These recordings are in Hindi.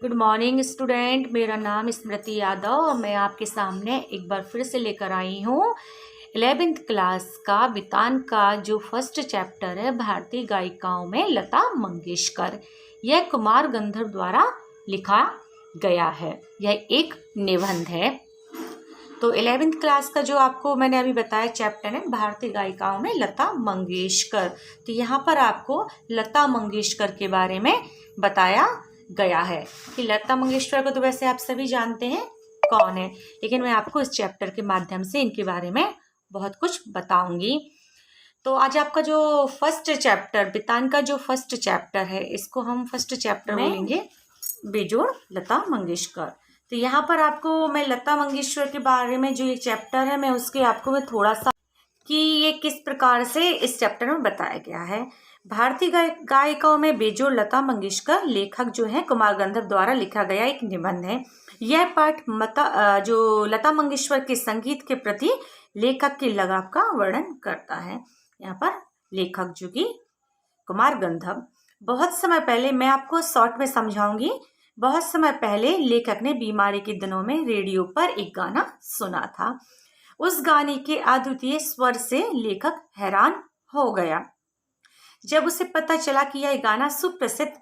Good morning student. मेरा नाम स्मृति यादव और मैं आपके सामने एक बार फिर से लेकर आई हूँ 11th क्लास का बितान का जो फर्स्ट चैप्टर है भारतीय गायिकाओं में लता मंगेशकर। यह कुमार गंधर्व द्वारा लिखा गया है। यह एक निबंध है। तो 11th क्लास का जो आपको मैंने अभी बताया चैप्टर है भारतीय गायिकाओं में लता मंगेशकर। तो यहाँ पर आपको लता मंगेशकर के बारे में बताया गया है कि लता मंगेशकर को तो वैसे आप सभी जानते हैं कौन है, लेकिन मैं आपको इस चैप्टर के माध्यम से इनके बारे में बहुत कुछ बताऊंगी। तो आज आपका जो फर्स्ट चैप्टर बितान का जो फर्स्ट चैप्टर है, इसको हम फर्स्ट चैप्टर बोलेंगे बेजोड़ लता मंगेशकर। तो यहाँ पर आपको मैं लता मंगेशकर के बारे में जो ये चैप्टर है, मैं उसके आपको मैं थोड़ा सा कि ये किस प्रकार से इस चैप्टर में बताया गया है। भारतीय गायिकाओं में बेजोड़ लता मंगेशकर लेखक जो है कुमार गंधर्व द्वारा लिखा गया एक निबंध है। यह पाठ जो लता मंगेशकर के संगीत के प्रति लेखक के लगाव का वर्णन करता है। यहाँ पर लेखक जो कि कुमार गंधर्व, बहुत समय पहले, मैं आपको शॉर्ट में समझाऊंगी, बहुत समय पहले लेखक ने बीमारी के दिनों में रेडियो पर एक गाना सुना था। उस गाने के अद्वितीय स्वर से लेखक हैरान हो गया। जब उसे पता चला कि यह गाना सुप्रसिद्ध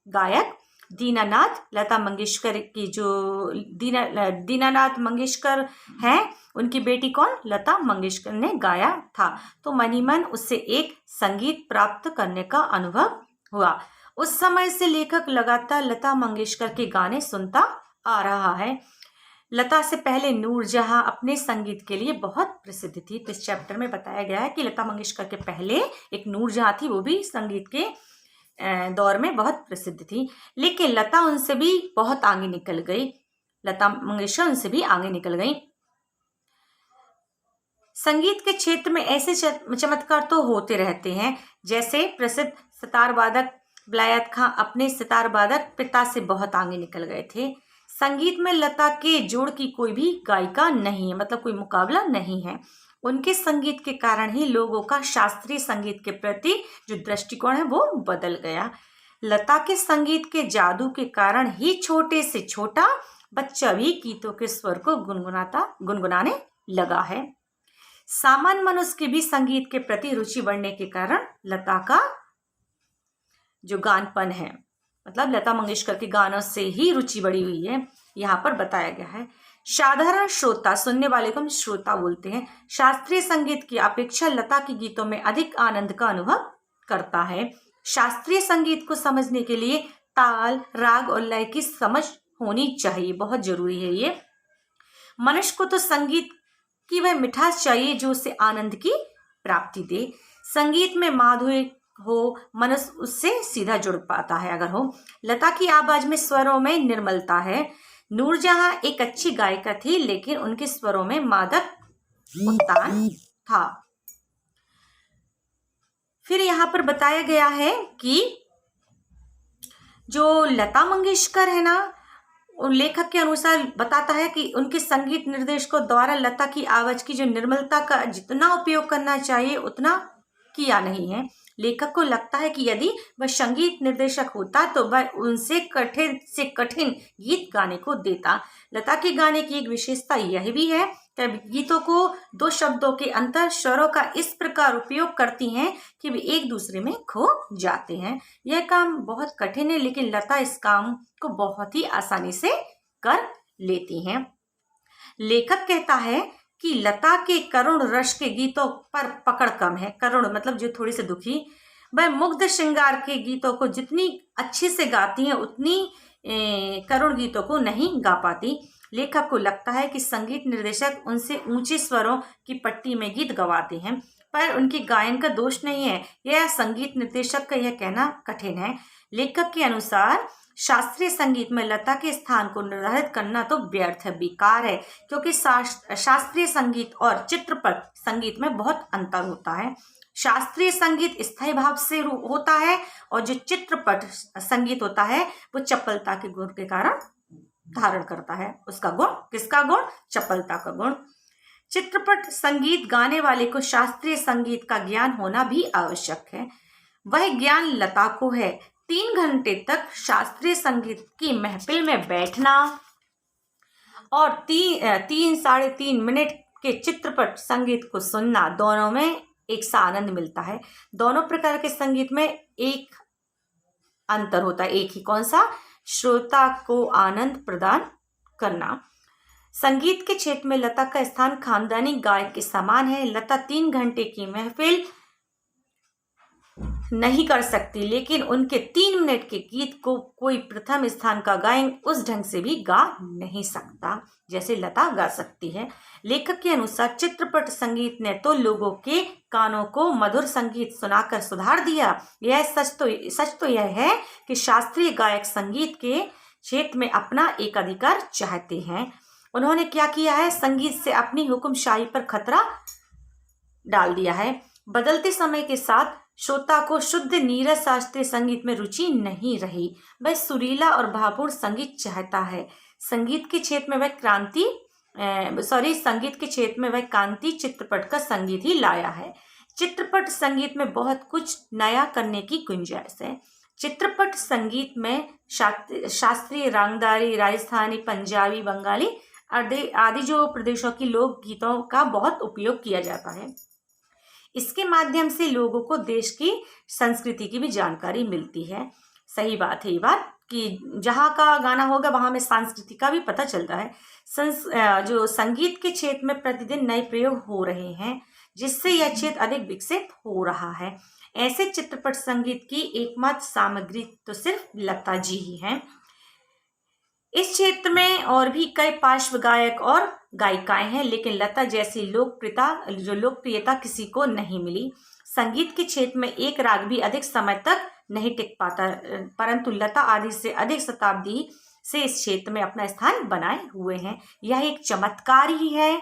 गायक दीनानाथ लता मंगेशकर की जो दीनानाथ मंगेशकर हैं, उनकी बेटी कौन लता मंगेशकर ने गाया था, तो मन ही मन उससे एक संगीत प्राप्त करने का अनुभव हुआ। उस समय से लेखक लगातार लता मंगेशकर के गाने सुनता आ रहा है। लता से पहले नूरजहां अपने संगीत के लिए बहुत प्रसिद्ध थी। तो इस चैप्टर में बताया गया है कि लता मंगेशकर के पहले एक नूरजहां थी, वो भी संगीत के दौर में बहुत प्रसिद्ध थी, लेकिन लता उनसे भी बहुत आगे निकल गई। लता मंगेशकर उनसे भी आगे निकल गई। संगीत के क्षेत्र में ऐसे चमत्कार तो होते रहते हैं, जैसे प्रसिद्ध सितार वादक विलायत खां अपने सितार वादक पिता से बहुत आगे निकल गए थे। संगीत में लता के जोड़ की कोई भी गायिका नहीं है, मतलब कोई मुकाबला नहीं है। उनके संगीत के कारण ही लोगों का शास्त्रीय संगीत के प्रति जो दृष्टिकोण है वो बदल गया। लता के संगीत के जादू के कारण ही छोटे से छोटा बच्चा भी गीतों के स्वर को गुनगुनाने लगा है। सामान्य मनुष्य की भी संगीत के प्रति रुचि बढ़ने के कारण लता का जो गानपन है, मतलब लता मंगेशकर के गानों से ही रुचि बढ़ी हुई है, यहाँ पर बताया गया है। साधारण श्रोता, सुनने वाले को हम श्रोता बोलते हैं, शास्त्रीय संगीत की अपेक्षा लता के गीतों में अधिक आनंद का अनुभव करता है। शास्त्रीय संगीत को समझने के लिए ताल, राग और लय की समझ होनी चाहिए, बहुत जरूरी है ये। मनुष्य को तो संगीत की वह मिठास चाहिए जो उसे आनंद की प्राप्ति दे। संगीत में माधुर्य हो, मनुष्य उससे सीधा जुड़ पाता है अगर हो। लता की आवाज में स्वरों में निर्मलता है। नूरजहां एक अच्छी गायिका थी, लेकिन उनके स्वरों में मादक उत्तान था। फिर यहाँ पर बताया गया है कि जो लता मंगेशकर है ना, लेखक के अनुसार बताता है कि उनके संगीत निर्देशकों द्वारा लता की आवाज की जो निर्मलता का जितना उपयोग करना चाहिए उतना किया नहीं है। लेखक को लगता है कि यदि वह संगीत निर्देशक होता तो वह उनसे कठिन से कठिन गीत गाने को देता। लता के गाने की एक विशेषता यह भी है कि गीतों को दो शब्दों के अंतर स्वरों का इस प्रकार उपयोग करती हैं कि वे एक दूसरे में खो जाते हैं। यह काम बहुत कठिन है, लेकिन लता इस काम को बहुत ही आसानी से कर लेती हैं। लेखक कहता है कि लता के करुण रस के गीतों पर पकड़ कम है। करुण मतलब जो थोड़ी सी दुखी। वह मुग्ध श्रृंगार के गीतों को जितनी अच्छे से गाती हैं उतनी करुण गीतों को नहीं गा पाती। लेखक को लगता है कि संगीत निर्देशक उनसे ऊंचे स्वरों की पट्टी में गीत गवाते हैं, पर उनके गायन का दोष नहीं है, यह संगीत निर्देशक का यह कहना कठिन है। लेखक के अनुसार शास्त्रीय संगीत में लता के स्थान को निर्धारित करना तो व्यर्थ है, बेकार है, क्योंकि शास्त्रीय संगीत और चित्रपट संगीत में बहुत अंतर होता है। शास्त्रीय संगीत स्थायी भाव से होता है और जो चित्रपट संगीत होता है वो चपलता के गुण के कारण धारण करता है। उसका गुण, किसका गुण? चपलता का गुण। चित्रपट संगीत गाने वाले को शास्त्रीय संगीत का ज्ञान होना भी आवश्यक है। वह ज्ञान लता को है। 3 घंटे तक शास्त्रीय संगीत की महफिल में बैठना और 3-3.5 मिनट के चित्रपट संगीत को सुनना, दोनों में एक सा आनंद मिलता है। दोनों प्रकार के संगीत में एक अंतर होता है, एक ही, कौन सा? श्रोता को आनंद प्रदान करना। संगीत के क्षेत्र में लता का स्थान खानदानी गायक के समान है। लता 3 घंटे की महफिल नहीं कर सकती, लेकिन उनके 3 मिनट के गीत को कोई प्रथम स्थान का गायक उस ढंग से भी गा नहीं सकता जैसे लता गा सकती है। लेखक के अनुसार चित्रपट संगीत ने तो लोगों के कानों को मधुर संगीत सुनाकर सुधार दिया। यह सच तो यह है कि शास्त्रीय गायक संगीत के क्षेत्र में अपना एक अधिकार चाहते हैं। उन्होंने क्या किया है? संगीत से अपनी हुक्मशाही पर खतरा डाल दिया है। बदलते समय के साथ श्रोता को शुद्ध नीरस शास्त्रीय संगीत में रुचि नहीं रही, वह सुरीला और भावपूर्ण संगीत चाहता है। संगीत के क्षेत्र में वह कांति चित्रपट का संगीत ही लाया है। चित्रपट संगीत में बहुत कुछ नया करने की गुंजाइश है। चित्रपट संगीत में शास्त्रीय, रागदारी, राजस्थानी, पंजाबी, बंगाली आदि जो प्रदेशों की लोक गीतों का बहुत उपयोग किया जाता है। इसके माध्यम से लोगों को देश की संस्कृति की भी जानकारी मिलती है। सही बात है ये बात कि जहाँ का गाना होगा वहाँ में संस्कृति का भी पता चलता है। जो संगीत के क्षेत्र में प्रतिदिन नए प्रयोग हो रहे हैं, जिससे यह क्षेत्र अधिक विकसित हो रहा है। ऐसे चित्रपट संगीत की एकमात्र सामग्री तो सिर्फ लता जी ही हैं। इस क्षेत्र में और भी कई पार्श्व गायक और गायिकाएं हैं, लेकिन लता जैसी लोकप्रियता किसी को नहीं मिली। संगीत के क्षेत्र में एक राग भी अधिक समय तक नहीं टिक पाता, परंतु लता आदि से अधिक शताब्दी से इस क्षेत्र में अपना स्थान बनाए हुए हैं। यह एक चमत्कार ही है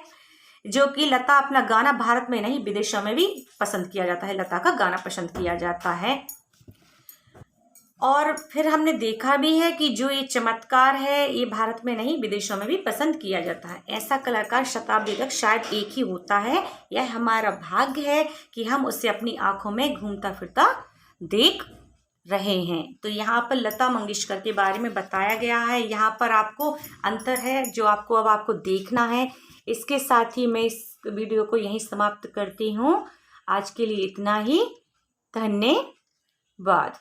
जो कि लता अपना गाना भारत में नहीं विदेशों में भी पसंद किया जाता है। लता का गाना पसंद किया जाता है। और फिर हमने देखा भी है कि जो ये चमत्कार है ये भारत में नहीं विदेशों में भी पसंद किया जाता है। ऐसा कलाकार शताब्दी तक शायद एक ही होता है। यह हमारा भाग्य है कि हम उसे अपनी आंखों में घूमता फिरता देख रहे हैं। तो यहाँ पर लता मंगेशकर के बारे में बताया गया है। यहाँ पर आपको अंतर है जो आपको देखना है। इसके साथ ही मैं इस वीडियो को यहीं समाप्त करती हूँ। आज के लिए इतना ही। धन्यवाद।